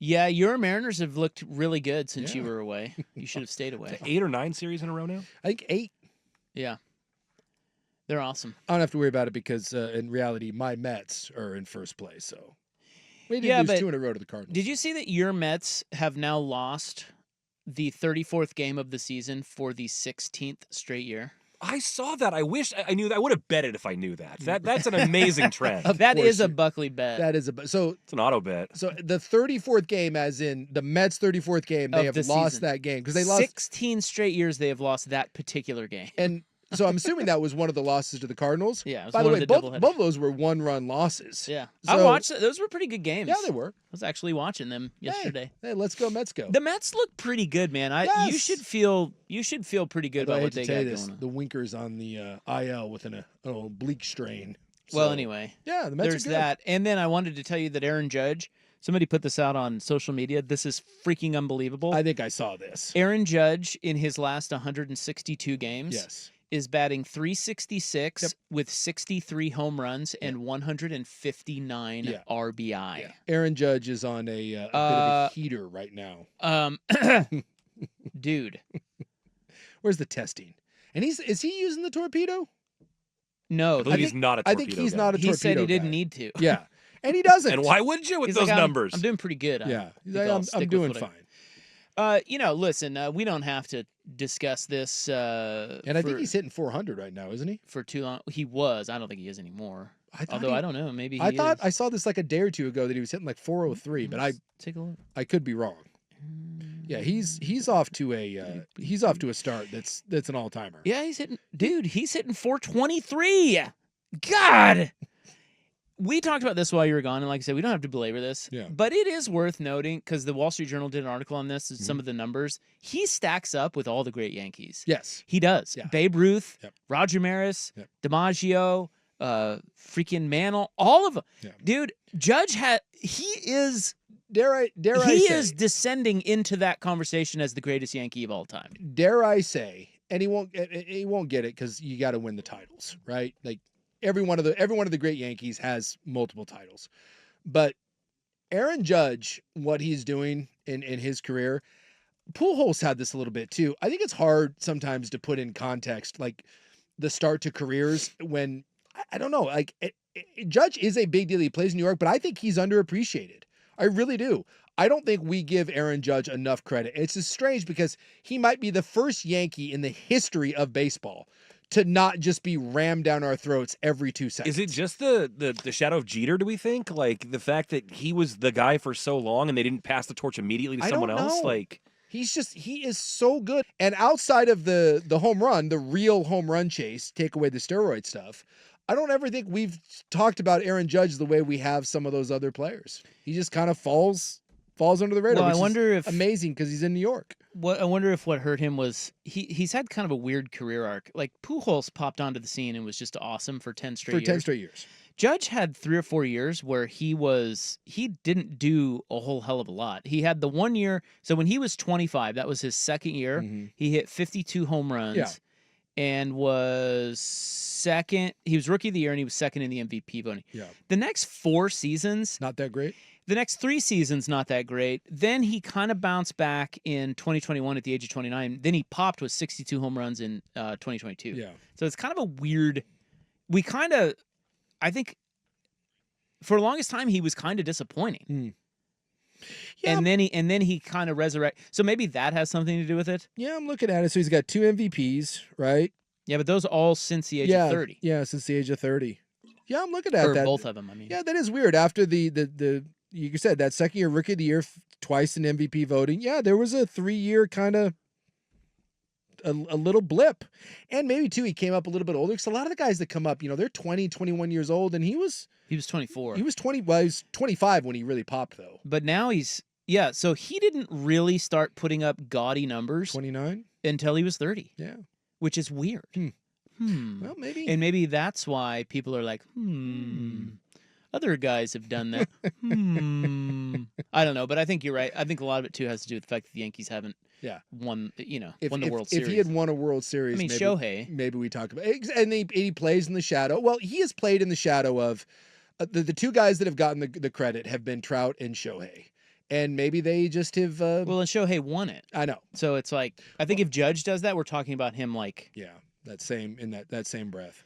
Yeah, your Mariners have looked really good since you were away. You should have stayed away. 8 or 9 series in a row now? I think 8. Yeah. They're awesome. I don't have to worry about it because in reality, my Mets are in first place. So we did lose 2 in a row to the Cardinals. Did you see that your Mets have now lost the 34th game of the season for the 16th straight year? I saw that. I wish I knew that. I would have bet it if I knew that. That's an amazing trend. That is a Buckley bet. That is so it's an auto bet. So the 34th game, as in the Mets' 34th game, they have lost that game because they lost 16 straight years. They have lost that particular game. And so I'm assuming that was one of the losses to the Cardinals. Yeah. It was By the one way, of the both of those were 1-run losses. Yeah. So, I watched it. Those were pretty good games. Yeah, they were. I was actually watching them yesterday. Hey, let's go Mets go. The Mets look pretty good, man. You should feel pretty good about what they got going on. The Winker's on the IL with an oblique strain. Well, anyway. Yeah, the Mets there's are good. that. And then I wanted to tell you that Aaron Judge, somebody put this out on social media. This is freaking unbelievable. I think I saw this. Aaron Judge, in his last 162 games, is batting .366 with 63 home runs and 159 RBI. Yeah. Aaron Judge is on a bit of a heater right now. Dude. Where's the testing? And is he using the torpedo? No. He's not a torpedo I think he's not a torpedo He said he guy. didn't need to. Yeah. And he doesn't. And why would you with those numbers? I'm doing pretty good. Yeah. I'm doing fine. Listen, we don't have to discuss this. And I think he's hitting 400 right now, isn't he? For too long. He was. I don't think he is anymore. I don't know. Maybe I thought I saw this like a day or two ago that he was hitting like 403, but take a look. I could be wrong. Yeah, he's off to a start that's an all timer. Yeah, he's hitting 423. God. We talked about this while you were gone, and like I said, we don't have to belabor this. Yeah. But it is worth noting, because the Wall Street Journal did an article on this, some of the numbers. He stacks up with all the great Yankees. Yes. He does. Yeah. Babe Ruth, Yep. Roger Maris, Yep. DiMaggio, freaking Mantle, all of them. Yeah. Dude, Judge is descending into that conversation as the greatest Yankee of all time. Dare I say, and he won't get it because you got to win the titles, right? Like every one of the great Yankees has multiple titles, but Aaron Judge, what he's doing in his career, Pujols had this a little bit too. I think it's hard sometimes to put in context, like the start to careers when I don't know, like Judge is a big deal. He plays in New York, but I think he's underappreciated. I really do. I don't think we give Aaron Judge enough credit. It's just strange because he might be the first Yankee in the history of baseball to not just be rammed down our throats every 2 seconds. Is it just the shadow of Jeter, do we think? Like the fact that he was the guy for so long and they didn't pass the torch immediately to someone else? Like he is so good. And outside of the home run, the real home run chase, take away the steroid stuff, I don't ever think we've talked about Aaron Judge the way we have some of those other players. He just kind of falls under the radar. Well, which I wonder is amazing because he's in New York. I wonder if what hurt him was he's had kind of a weird career arc. Like Pujols popped onto the scene and was just awesome for 10 straight years. 10 straight years. Judge had 3 or 4 years where he didn't do a whole hell of a lot. He had the 1 year. So when he was 25, that was his second year. Mm-hmm. He hit 52 home runs and was second. He was rookie of the year and he was second in the MVP voting. Yeah. The next 4 seasons, not that great. The next 3 seasons, not that great. Then he kind of bounced back in 2021 at the age of 29. Then he popped with 62 home runs in 2022. Yeah. So it's kind of a weird. I think for the longest time he was kind of disappointing. Mm. Yeah. And then he kind of resurrected. So maybe that has something to do with it. Yeah, I'm looking at it. So he's got 2 MVPs, right? Yeah, but those all since the age of 30. Yeah, since the age of 30. Yeah, I'm looking at that. Both of them, I mean. Yeah, that is weird. After the you said that second year rookie of the year, twice in MVP voting. Yeah, there was a 3-year kind of a little blip. And maybe too, he came up a little bit older because a lot of the guys that come up, they're 20, 21 years old, and he was 24. He was 20. Well, he was 25 when he really popped, though. But now so he didn't really start putting up gaudy numbers 29 until he was 30. Yeah. Which is weird. Well, maybe. And maybe that's why people are like, Other guys have done that. I don't know, but I think you're right. I think a lot of it, too, has to do with the fact that the Yankees haven't won, won the World Series. If he had won a World Series, maybe, Shohei. Maybe we talk about it. And he plays in the shadow. Well, he has played in the shadow of the 2 guys that have gotten the credit have been Trout and Shohei. and maybe they just have. Well, and Shohei won it. I know. So it's like I think if Judge does that, we're talking about him like that same breath.